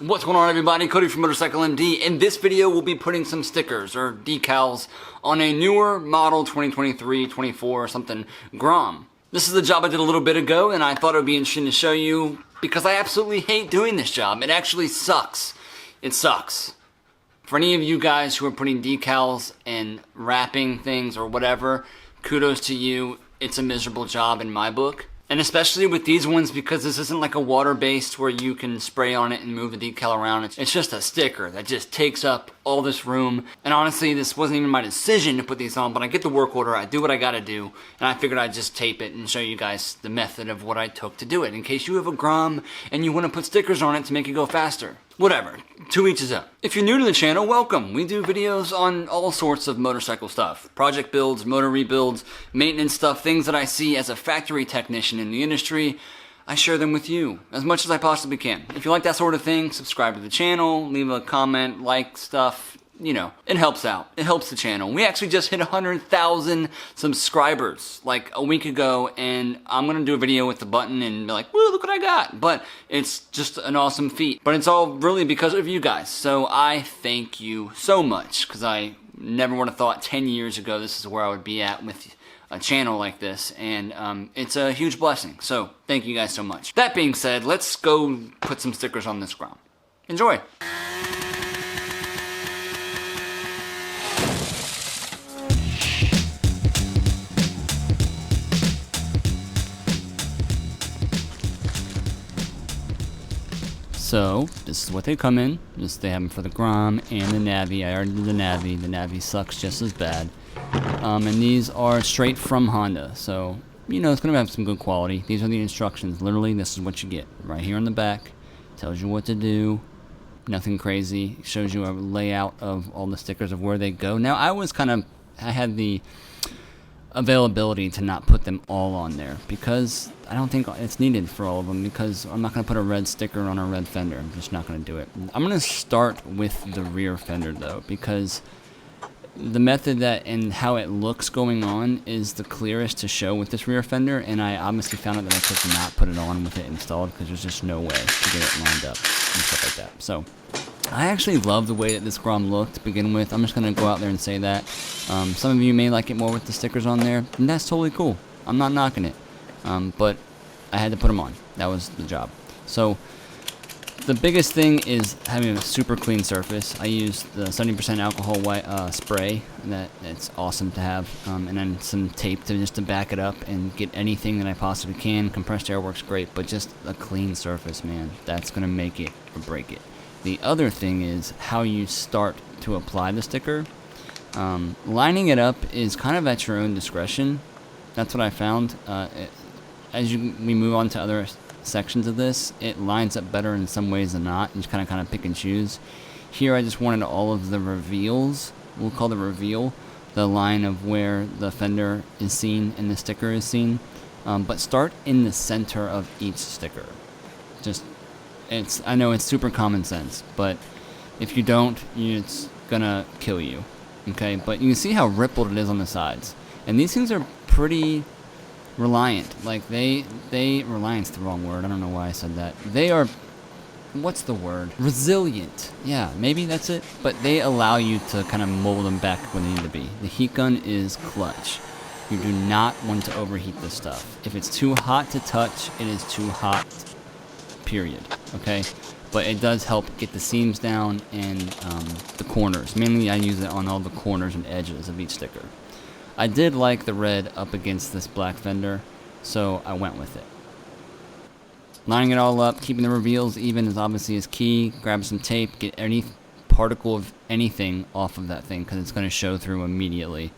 What's going on, everybody? Cody from Motorcycle MD. In this video, we'll be putting some stickers or decals on a newer model 2023, 24 or something Grom. This is a job I did a little bit ago, and I thought it would be interesting to show you because I absolutely hate doing this job. It actually sucks. It sucks. For any of you guys who are putting decals and wrapping things or whatever, kudos to you. It's a miserable job in my book. And especially with these ones, because this isn't like a water-based where you can spray on it and move the decal around. It's just a sticker that just takes up all this room. And honestly, this wasn't even my decision to put these on, but I get the work order, I do what I gotta do, and I figured I'd just tape it and show you guys the method of what I took to do it, in case you have a Grom and you wanna put stickers on it to make it go faster. Whatever, to each his own. If you're new to the channel, welcome. We do videos on all sorts of motorcycle stuff. Project builds, motor rebuilds, maintenance stuff, things that I see as a factory technician in the industry. I share them with you as much as I possibly can. If you like that sort of thing, subscribe to the channel, leave a comment, like stuff. You know, it helps out. It helps the channel. We actually just hit 100,000 subscribers like a week ago, and I'm gonna do a video with the button and be like, woo, look what I got. But it's just an awesome feat. But it's all really because of you guys. So I thank you so much, because I never would have thought 10 years ago this is where I would be at with a channel like this, and it's a huge blessing. So thank you guys so much. That being said, let's go put some stickers on this Grom. Enjoy. So, this is what they come in. They have them for the Grom and the Navi. I already did the Navi. The Navi sucks just as bad. And these are straight from Honda. So, you know, it's going to have some good quality. These are the instructions. Literally, this is what you get. Right here on the back. Tells you what to do. Nothing crazy. It shows you a layout of all the stickers of where they go. Now, I had the availability to not put them all on there because I don't think it's needed for all of them, because I'm not going to put a red sticker on a red fender. I'm just not going to do it. I'm going to start with the rear fender though, because the method that and how it looks going on is the clearest to show with this rear fender, and I obviously found out that I could not put it on with it installed because there's just no way to get it lined up and stuff like that. So I actually love the way that this Grom looked to begin with. I'm just going to go out there and say that. Some of you may like it more with the stickers on there, and that's totally cool. I'm not knocking it. But I had to put them on. That was the job. So the biggest thing is having a super clean surface. I used the 70% alcohol white spray. That's awesome to have. And then some tape to back it up and get anything that I possibly can. Compressed air works great, but just a clean surface, man. That's going to make it or break it. The other thing is how you start to apply the sticker. Lining it up is kind of at your own discretion. That's what I found. As we move on to other sections of this, it lines up better in some ways than not. You just kind of pick and choose. Here I just wanted all of the reveals, we'll call the reveal, the line of where the fender is seen and the sticker is seen. But start in the center of each sticker. I know it's super common sense, but if you don't, it's gonna kill you. Okay, but you can see how rippled it is on the sides. And these things are pretty reliant. Like reliant's the wrong word. I don't know why I said that. They are, what's the word? Resilient. Yeah, maybe that's it. But they allow you to kind of mold them back when they need to be. The heat gun is clutch. You do not want to overheat this stuff. If it's too hot to touch, it is too hot, period. Okay? But it does help get the seams down and the corners. Mainly I use it on all the corners and edges of each sticker. I did like the red up against this black fender, so I went with it. Lining it all up, keeping the reveals even is obviously key. Grab some tape, get any particle of anything off of that thing because it's going to show through immediately.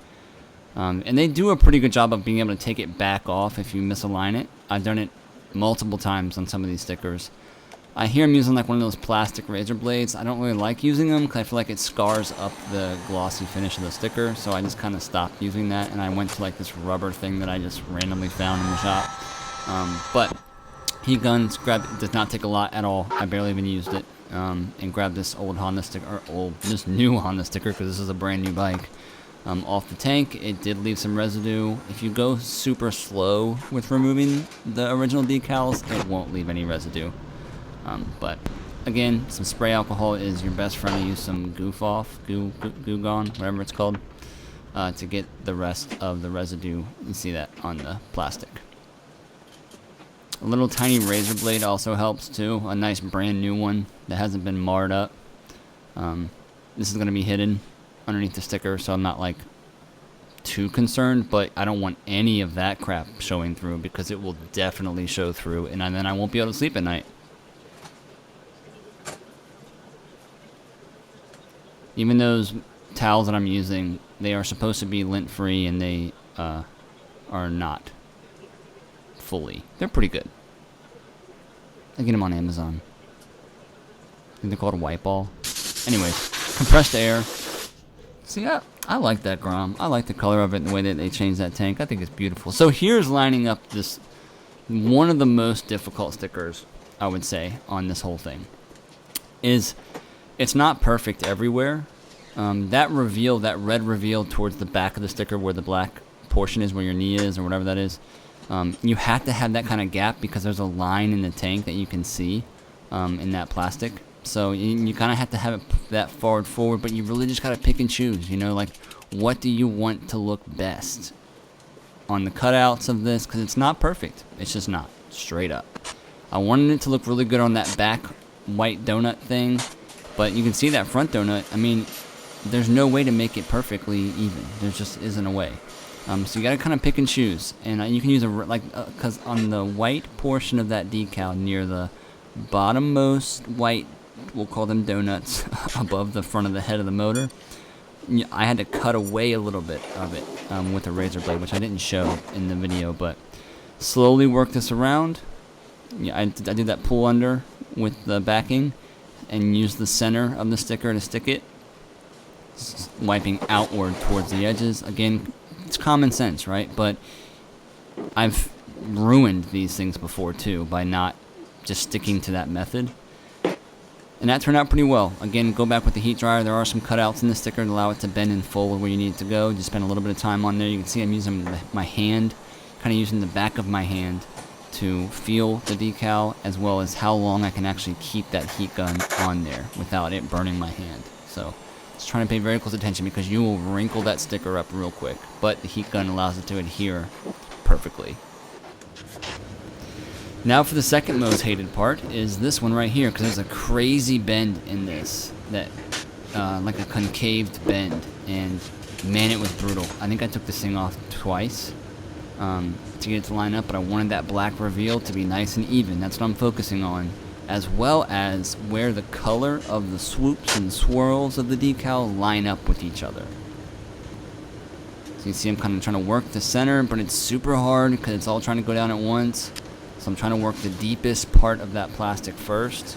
And they do a pretty good job of being able to take it back off if you misalign it. I've done it multiple times on some of these stickers. I hear I'm using like one of those plastic razor blades. I don't really like using them because I feel like it scars up the glossy finish of the sticker, so I just kind of stopped using that, and I went to like this rubber thing that I just randomly found in the shop. But heat guns, does not take a lot at all. I barely even used it. And grabbed this old Honda sticker, this new Honda sticker, because this is a brand new bike. Off the tank. It did leave some residue. If you go super slow with removing the original decals, it won't leave any residue. But again, some spray alcohol is your best friend. I use some Goo Gone, whatever it's called, to get the rest of the residue. You see that on the plastic. A little tiny razor blade also helps too. A nice brand new one that hasn't been marred up. This is going to be hidden underneath the sticker, so I'm not like too concerned, but I don't want any of that crap showing through because it will definitely show through, and then I won't be able to sleep at night. Even those towels that I'm using, they are supposed to be lint free, and they are not fully. They're pretty good. I get them on Amazon. I think they're called a white ball. Anyways, compressed air. See, I like that Grom. I like the color of it and the way that they changed that tank. I think it's beautiful. So here's lining up this, one of the most difficult stickers, I would say, on this whole thing. Is it's not perfect everywhere. That reveal, that red reveal towards the back of the sticker where the black portion is, where your knee is or whatever that is, you have to have that kind of gap because there's a line in the tank that you can see in that plastic. So you kind of have to have it that forward, but you really just got to pick and choose, you know, like what do you want to look best on the cutouts of this, because it's not perfect. It's just not, straight up. I wanted it to look really good on that back white donut thing, but you can see that front donut. I mean, there's no way to make it perfectly even. There just isn't a way. So you got to kind of pick and choose, and you can use because on the white portion of that decal near the bottommost white, we'll call them donuts, above the front of the head of the motor, I had to cut away a little bit of it with a razor blade, which I didn't show in the video, but slowly work this around. Yeah, I did that pull under with the backing and use the center of the sticker to stick it, wiping outward towards the edges. Again, it's common sense, right? But I've ruined these things before too by not just sticking to that method. And that turned out pretty well. Again, go back with the heat dryer. There are some cutouts in the sticker to allow it to bend and fold where you need it to go. Just spend a little bit of time on there. You can see I'm using my hand, kind of using the back of my hand to feel the decal, as well as how long I can actually keep that heat gun on there without it burning my hand. So just trying to pay very close attention because you will wrinkle that sticker up real quick. But the heat gun allows it to adhere perfectly. Now for the second most hated part is this one right here, because there's a crazy bend in this, that like a concaved bend, and man, it was brutal. I think I took this thing off twice to get it to line up, but I wanted that black reveal to be nice and even. That's what I'm focusing on, as well as where the color of the swoops and swirls of the decal line up with each other. So you see I'm kind of trying to work the center, but it's super hard because it's all trying to go down at once. So I'm trying to work the deepest part of that plastic first.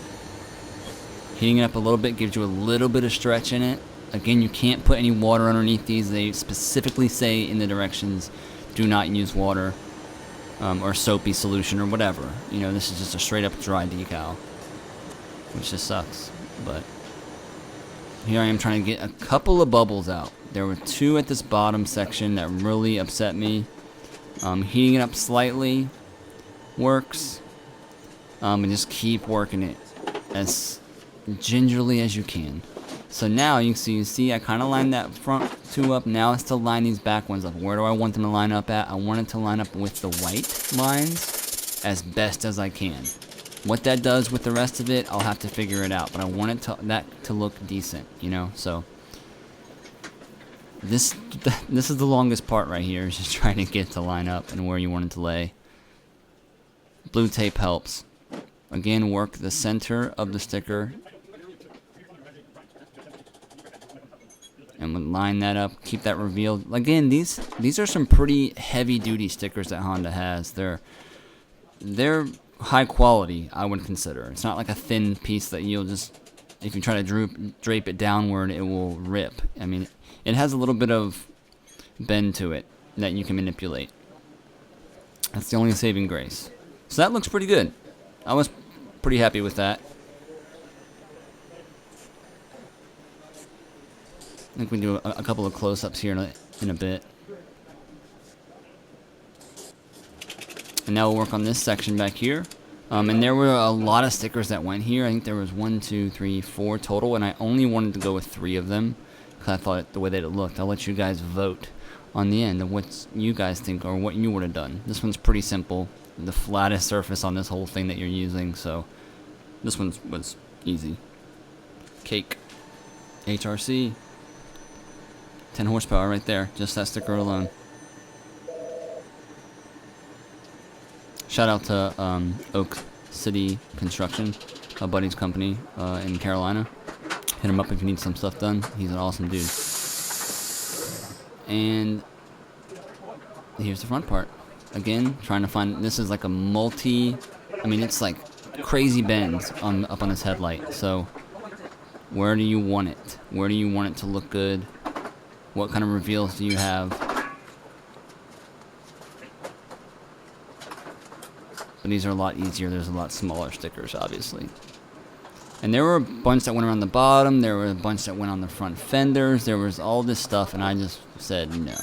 Heating it up a little bit gives you a little bit of stretch in it. Again, you can't put any water underneath these. They specifically say in the directions, do not use water or soapy solution or whatever. You know, this is just a straight up dry decal, which just sucks. But here I am trying to get a couple of bubbles out. There were two at this bottom section that really upset me. Heating it up slightly works, and just keep working it as gingerly as you can. So now you see I kind of lined that front two up. Now it's to line these back ones up. Where do I want them to line up at? I want it to line up with the white lines as best as I can. What that does with the rest of it, I'll have to figure it out, but I want that to look decent, you know. So this is the longest part right here, is just trying to get it to line up and where you want it to lay. Blue tape helps. Again, work the center of the sticker and we'll line that up, keep that revealed. Again, these are some pretty heavy duty stickers that Honda has. They're high quality, I would consider. It's not like a thin piece that you'll just, if you try to drape it downward, it will rip. I mean, it has a little bit of bend to it that you can manipulate. That's the only saving grace. So that looks pretty good. I was pretty happy with that. I think we can do a couple of close-ups here in a bit. And now we'll work on this section back here. And there were a lot of stickers that went here. I think there was 1, 2, 3, 4 total, and I only wanted to go with 3 of them because I thought the way that it looked. I'll let you guys vote on the end of what you guys think or what you would have done. This one's pretty simple. The flattest surface on this whole thing that you're using, so this one was easy. Cake. HRC. 10 horsepower right there. Just that sticker alone. Shout out to Oak City Construction, a buddy's company in Carolina. Hit him up if you need some stuff done. He's an awesome dude. And here's the front part. Again, trying to find, this is like a it's like crazy bends up on this headlight. So where do you want it? Where do you want it to look good? What kind of reveals do you have? But these are a lot easier. There's a lot smaller stickers, obviously. And there were a bunch that went around the bottom. There were a bunch that went on the front fenders. There was all this stuff, and I just said no.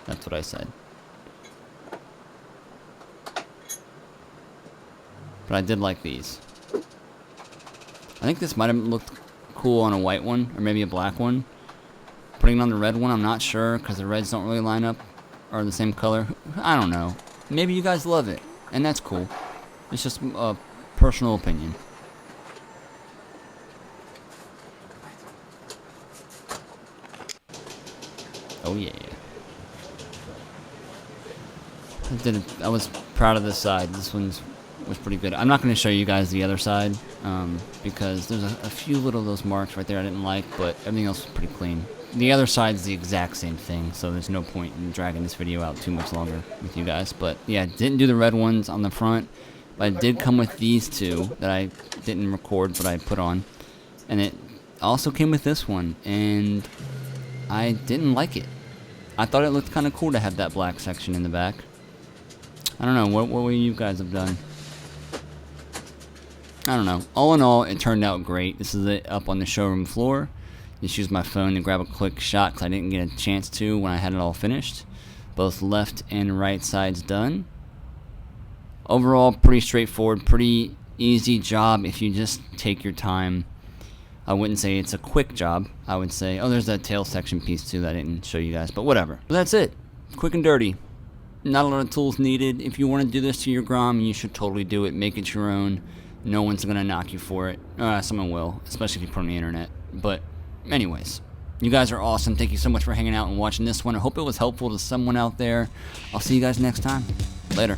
That's what I said. But I did like these. I think this might have looked cool on a white one, or maybe a black one. Putting it on the red one, I'm not sure, because the reds don't really line up, or the same color. I don't know. Maybe you guys love it, and that's cool. It's just a personal opinion. Oh yeah. I was proud of this side. This was pretty good. I'm not going to show you guys the other side because there's a few little of those marks right there I didn't like, but everything else was pretty clean. The other side's the exact same thing, so there's no point in dragging this video out too much longer with you guys. But yeah, didn't do the red ones on the front, but I did come with these two that I didn't record, but I put on. And it also came with this one, and I didn't like it. I thought it looked kind of cool to have that black section in the back. I don't know, what would you guys have done? I don't know. All in all, it turned out great. This is it up on the showroom floor. Just used my phone to grab a quick shot because I didn't get a chance to when I had it all finished. Both left and right sides done. Overall, pretty straightforward, pretty easy job if you just take your time. I wouldn't say it's a quick job. I would say, oh, there's that tail section piece too that I didn't show you guys, but whatever. But that's it. Quick and dirty. Not a lot of tools needed. If you want to do this to your Grom, you should totally do it. Make it your own. No one's going to knock you for it. Someone will, especially if you put it on the internet. But anyways, you guys are awesome. Thank you so much for hanging out and watching this one. I hope it was helpful to someone out there. I'll see you guys next time. Later.